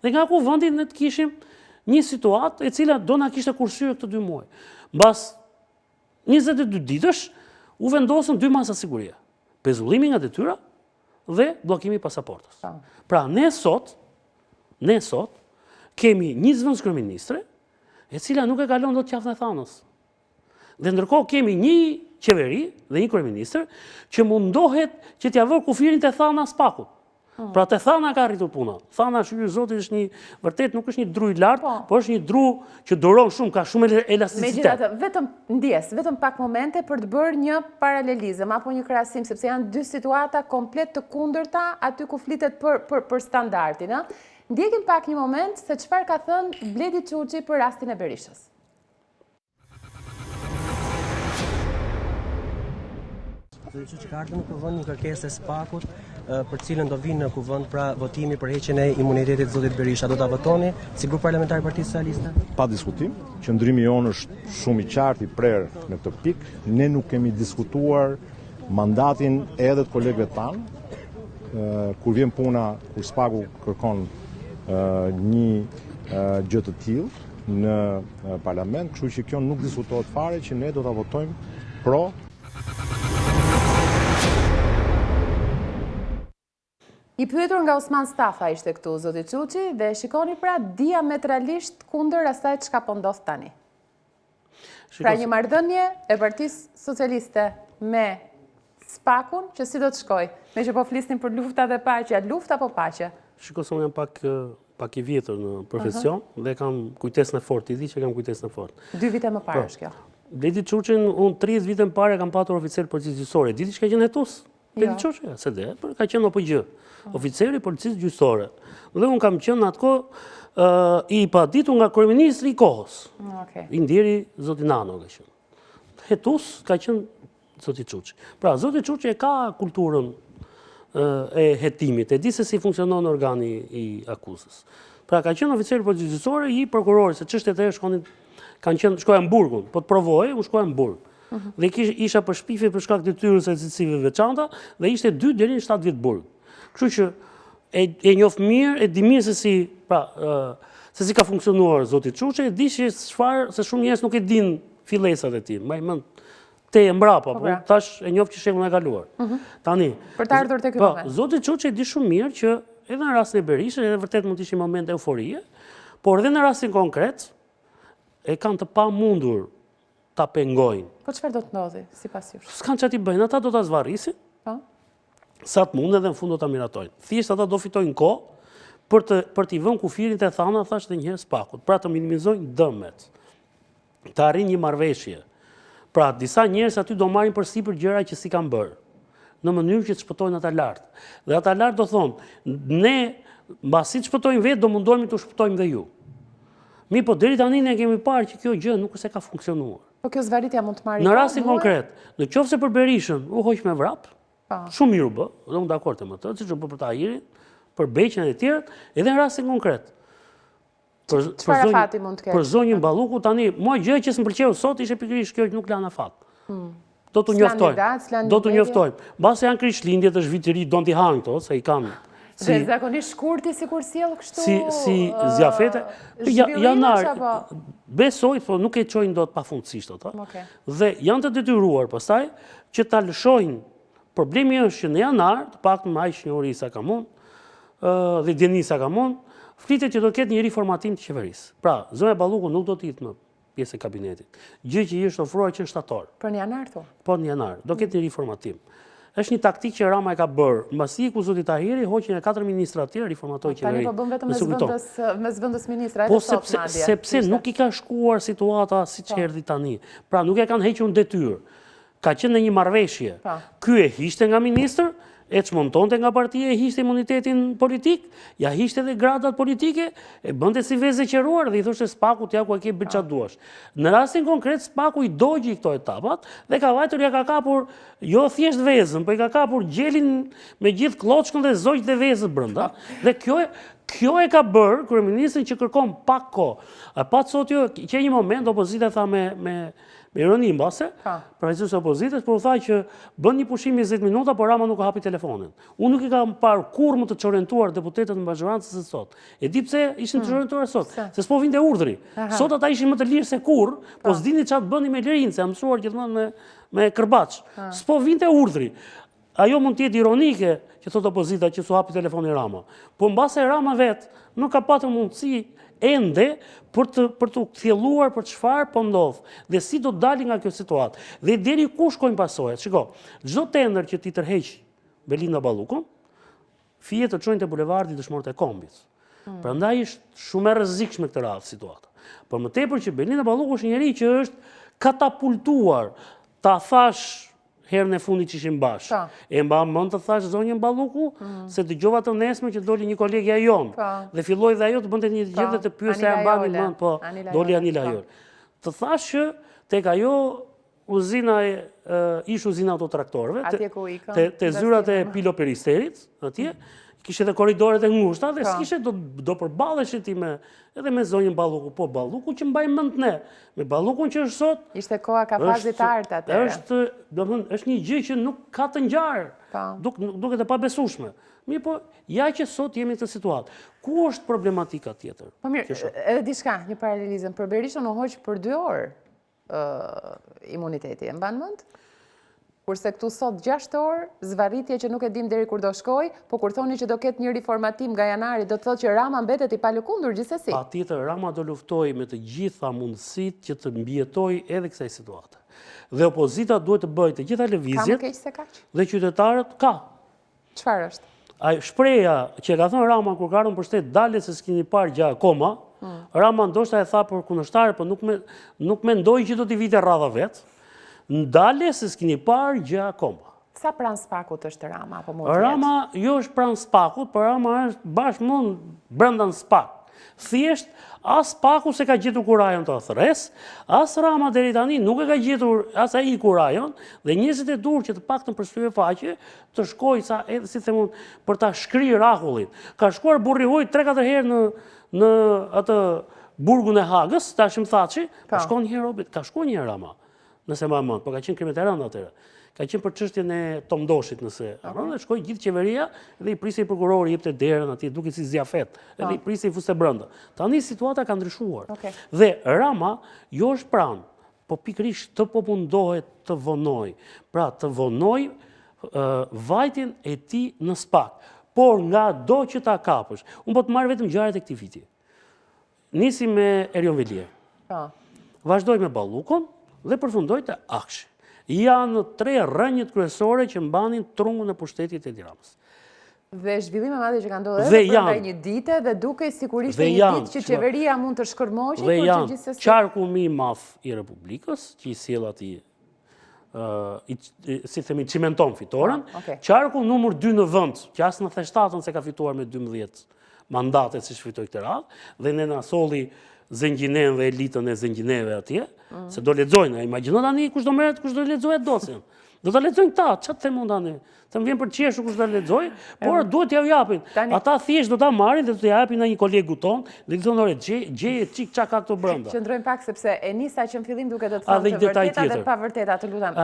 Dhe nga ku vendi ne të kishim një situatë e cila do na kishte kursyer këtë 2 muaj. Mbas 22 ditësh u vendosën 2 masa sigurie. Pezullimi nga detyra dhe bllokimi i pasaportës. Pra ne sot kemi një zëvendëskryeministre e cila nuk e kalon dot qafën e thanës. Dhe ndërkohë kemi një qeveri dhe një kryeministër që mundohet që t'ia vë kufirin te thana Spakut. Pra te thana ka arritur puna. Thana shqyr zoti është një vërtet nuk është një dru i lartë, por është një dru që duron shumë, ka shumë elasticitet. Megjithatë, vetëm pak momente për të bërë një paralelizëm apo një krahasim, sepse janë 2 situata komplet të kundërta aty ku flitet për standardin, ëh. Ndjekim pak një moment se çfarë ka thënë Bledi Çuçi për rastin e Berishës. Zoti Çuçi ka ardhur në kuvend një kërkesë e Spakut për cilën do vinë në kuvend pra votimi për heqjen e imunitetit të zotit Berisha. Do ta votoni si grup parlamentar i Partisë Socialiste? Pa diskutim. Qëndrimi jonë është shumë i qartë, i prerë në këtë pikë. Ne nuk kemi diskutuar mandatin edhe të kolegëve tanë kur vjen puna, kur Spaku kërkon një gjë të tillë në parlament, kështu që kjo nuk diskutohet fare që ne do ta votojmë pro. I pyetur nga Osman Stafa ishte këtu, zoti Çuçi, dhe shikoni pra diametralisht kundër asaj çka po ndodh tani. Pra një marrëdhënie e Partisë Socialiste me Spakun që si do të shkoj, me që po flisnin për lufta dhe paqja, lufta apo paqja? Shiko se unë jam pak i vjetër në profesion dhe kam kujtesën e fortë, i di që kam kujtesën e fortë. 2 vite më parë është kjo. Bledi Çuçin unë 30 vite më parë kam patur oficer policisë gjyqësore. Diti që ka qenë hetus? Bledi Çuçi, se dhe, ka qenë OPG, oficeri policisë gjyqësore. Dhe unë kam qenë atko i paditur nga kryeministri i kohës. I ndjeri zoti Nano ka qenë. Hetus ka qenë zoti Çuçi. Pra, zoti Çuçi e ka kulturën e hetimit, e di se si funksionon organi i akuzës. Pra, ka qenë oficer policisë gjyqësore i prokurorit, se çështjet e shkoja në Burgun, po të provoj, unë shkoja në Burg. Dhe isha për shpifje për shkak të detyrës së cilësive veçanta dhe ishte 2 deri në 7 vjet Burg. Kështu që e njoh mirë, e di mirë se si ka funksionuar zoti Çuçi, e di se shumë njerëz nuk e din fillesat e tij. Mbaj mend te e mbrapa, po tash e njoh që shekullin e kaluar. Tani, për të ardhur tek ky moment. Zoti Çuçi e di shumë mirë që edhe në rastin e Berishës, edhe vërtet mund të ishte një moment euforie, por edhe në rastin konkret e kanë të pamundur ta pengojnë. Po çfarë do të ndodhi sipas jush? S'kan çati bëjnë, ata do ta zvarrisin. Sa të mund edhe në fund do ta miratojnë. Thjesht ata do fitojnë kohë për t'i vënë kufirin te thana, thash edhe një herë Spakut, pra të minimizojnë dëmet. Të arrijnë një marrëveshje. Pra disa njerëz aty do marrin përsipër gjëra që si kanë bërë, në mënyrë që të shpëtojnë ata lart. Dhe ata lart do thonë, ne mbasi të shpëtojmë vetë, do mundohemi të shpëtojmë dhe ju. Mi po deri tani ne kemi parë që kjo gjë nuk se ka funksionuar. Po kjo zvarritja mund të marrë në rastin konkret, në qoftë se për Berishën u hoq me vrap, shumë mirë u bë, dhe unë dakord me të, siç u bë për Tahirin, për Beqen e tjerët, edhe në rastin konkret. Çfarë fati mund të ketë? Për zonjën Balluku tani, mua gjë që s'm pëlqeu sot ishte pikërisht kjo që nuk lana fat. Do t'u njoftojmë. Do t'u njoftojmë. Mbase janë krishtlindjet është vit i ri, don t'i hanë këto, se i kanë. Dhe zakonisht shkurti sikur sjell kështu. Si zjafete. Janar, besoj, po nuk e çojnë dot pafundësisht ato. Dhe janë të detyruar pastaj që ta lëshojnë. Problemi është që në janar, të paktën me aq njohuri sa ka mund, dhe Denisa ka mund, flitet që do ketë një riformatim të qeverisë. Pra, zonja Balluku nuk do të jetë në pjesë e kabinetit. Gjë që i është ofruar që në shtator. Për në janar thon? Po në janar, do ketë një riformatim. Është një taktikë që Rama e ka bërë. Mbasi ku zoti Tahiri hoqën e 4 ministra të tjerë riformatoi qeverinë. Tani po bën vetëm me zëvendës ministra, po sepse nuk i ka shkuar situata siç erdhi tani. Pra nuk e kanë hequr detyrë. Ka qenë në një marrëveshje. Ky e hiqte nga ministër, e çmontonte nga partia, e hiqte imunitetin politik, ja hiqte edhe gradat politike, e bënte si vezë qeruar dhe i thoshte Spakut ja ku e ke bërë çfarë duash. Në rastin konkret Spaku i dogji këto etapat dhe ka vajtur ja ka kapur jo thjesht vezën, po i ka kapur gjelin me gjithë kloçkën dhe zogjt e vezës brenda. Dhe kjo Kjo e ka bërë kryeministrin që kërkon pak kohë. A pat sot jo, që një moment opozita tha me ironi mbase, përfaqësuesi opozitës, por u tha që bën një pushim 20 minuta, por Rama nuk ka hapi telefonin. Unë nuk i kam parë kurrë më të çorentuar deputetët në majorancë se sot. E di pse ishin të çorentuar sot, se s'po vinte urdhri. Sot ata ishin më të lirë se kurrë, po s'dini çfarë bëni me lirinë, se jam mësuar gjithmonë me kërbaç. S'po vinte urdhri. Ajo mund të jetë ironike që thot opozita që s'u hapi telefoni Rama. Po mbase Rama vetë nuk ka patur mundësi ende për të thjelluar për çfarë po ndodh dhe si do të dalin nga kjo situatë. Dhe deri ku shkojnë pasojat. Shiko, çdo tender që ti tërheq Belinda Ballukun, fije të çojnë te bulevardi Dëshmorët e Kombit. Prandaj është shumë e rrezikshme këtë radhë situata. Por më tepër që Belinda Balluku është një njerëz që është katapultuar, ta thash herën e fundit që ishim bashkë. E mba mend të thash zonjën Balluku, se dëgjova të nesme që doli një kolegja jon. Dhe filloi dhe ajo të bënte një gjë dhe të pyeste a mbani mend, po doli Anila Jol. Të thash që tek ajo uzina ish uzina autotraktorëve, te zyrat e Piloperisterit, atje, kishte edhe korridoret e ngushta dhe s'kishte do përballeshit ti edhe me zonjën Balluku, po Balluku që mbaj mend ne, me Ballukun që është sot. Ishte koha kafazit art atëherë. Është një gjë që nuk ka të ngjarë. Duket e pabesueshme. Mirë, po ja që sot jemi në këtë situatë. Ku është problematika tjetër? Po mirë, edhe diçka, një paralelizëm. Për Berishën u hoq për 2 orë imuniteti, e mban mend? Kurse këtu sot 6 orë, zvarritje që nuk e dim deri kur do shkoj, po kur thoni që do ketë një riformatim nga janari, do të thotë që Rama mbetet i palëkundur gjithsesi. Patjetër, Rama do luftoj me të gjitha mundësitë që të mbijetoj edhe kësaj situate. Dhe opozita duhet të bëjë të gjitha lëvizjet. Ka më keq se kaq? Dhe qytetarët ka. Çfarë është? Shpreha që ka thënë Rama kur ka ardhur në pushtet, dalë se s'keni parë gjë akoma. Rama ndoshta e tha për kundërshtarë, por nuk mendoi që do t'i vite rradha vet. Ndale se s'keni parë gjë akoma. Sa pranë spakut është Rama? Rama jo është pranë spakut, por Rama është bashkë brenda në spak. Thjesht, as spaku se ka gjetur kurajon të thres, as Rama deri tani nuk e ka gjetur as ai kurajon, dhe njerëzit e dur që të paktën për shtypje faqe të shkojë sa edhe si themun për ta shkrirë akullin. Ka shkuar burri huaj 3-4 herë në atë burgun e Hagës, tashim Thaçi, ka shkuar një herë Robit, ka shkuar një herë Rama. Nëse ma mend, po ka qenë krimet e rënda atëherë. Ka qenë për çështjen e Tomdoshit nëse. Dhe shkoi gjithë qeveria dhe i prisi prokurori jepte derën atje duke si zjafet. Edhe i prisi i fuste brenda. Tani situata ka ndryshuar. Dhe Rama jo është pranë, po pikërisht të po mundohet të vonoj. Pra të vonoj vajtjen e tij në spak. Por nga do që ta kapësh. Unë po të marr vetëm ngjarjet e këtij viti. Nisi me Erion Velier. Vazhdoi me Ballukun dhe përfundoi te Akshi. Janë 3 rrënjët kryesore që mbanin trungun e pushtetit e Tiranës. Dhe zhvillime madhe që kanë ndodhur edhe për një dite dhe duke sigurisht një ditë që qeveria mund të shkërmoqej, por që gjithsesi qarku më i madh i Republikës, që i sjell atij si themi cimenton fitoren, qarku numër 2 në vend, që as në theshtatën se ka fituar me 12 mandate si shfitoi këtë radhë, dhe ne na solli Zengjineën dhe elitën e Zengjineve atje, se do lexojnë, imagjino tani kush do merret, kush do lexojë dosin. Do ta lexojnë këta, ç'a të them unë tani? Të më vjen për qeshur kush do lexoj, por duhet t'ja japin. Ata thjesht do ta marrin dhe do t'ja japin në një kolegu ton, dhe i thonë, "Ore, gjeje çik çka ka këtu brenda." Qëndrojmë pak sepse e nisa që në fillim duke të thonë të vërteta dhe të pavërteta, të lutem.